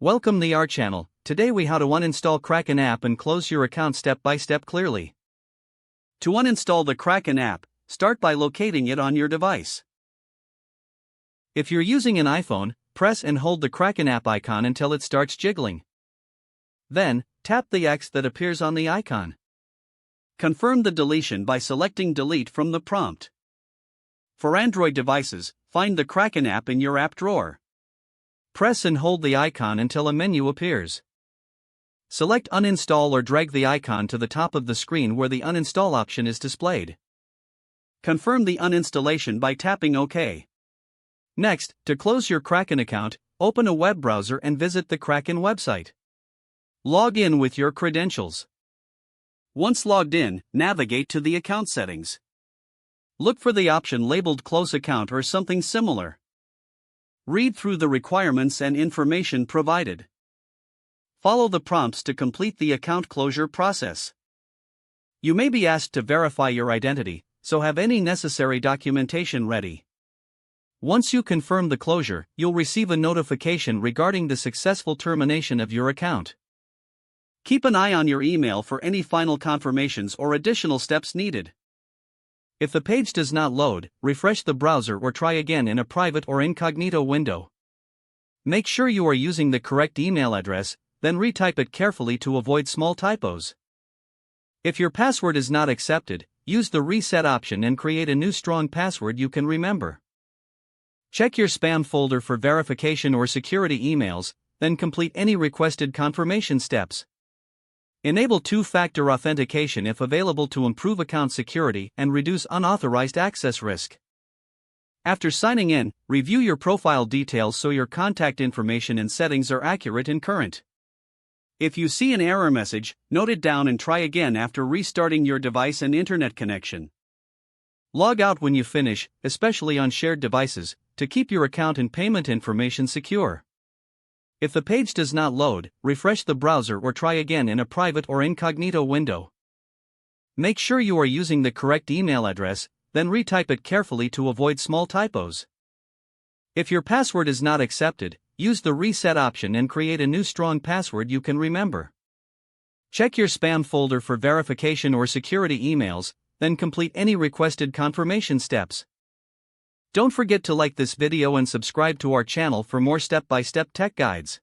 Welcome to our channel. Today we how to uninstall Kraken app and close your account step by step clearly. To uninstall the Kraken app, start by locating it on your device. If you're using an iPhone, press and hold the Kraken app icon until it starts jiggling. Then, tap the X that appears on the icon. Confirm the deletion by selecting Delete from the prompt. For Android devices, find the Kraken app in your app drawer. Press and hold the icon until a menu appears. Select Uninstall or drag the icon to the top of the screen where the Uninstall option is displayed. Confirm the uninstallation by tapping OK. Next, to close your Kraken account, open a web browser and visit the Kraken website. Log in with your credentials. Once logged in, navigate to the account settings. Look for the option labeled Close Account or something similar. Read through the requirements and information provided. Follow the prompts to complete the account closure process. You may be asked to verify your identity, so have any necessary documentation ready. Once you confirm the closure, you'll receive a notification regarding the successful termination of your account. Keep an eye on your email for any final confirmations or additional steps needed. If the page does not load, refresh the browser or try again in a private or incognito window. Make sure you are using the correct email address, then retype it carefully to avoid small typos. If your password is not accepted, use the reset option and create a new strong password you can remember. Check your spam folder for verification or security emails, then complete any requested confirmation steps. Enable two-factor authentication if available to improve account security and reduce unauthorized access risk. After signing in, review your profile details so your contact information and settings are accurate and current. If you see an error message, note it down and try again after restarting your device and internet connection. Log out when you finish, especially on shared devices, to keep your account and payment information secure. If the page does not load, refresh the browser or try again in a private or incognito window. Make sure you are using the correct email address, then retype it carefully to avoid small typos. If your password is not accepted, use the reset option and create a new strong password you can remember. Check your spam folder for verification or security emails, then complete any requested confirmation steps. Don't forget to like this video and subscribe to our channel for more step-by-step tech guides.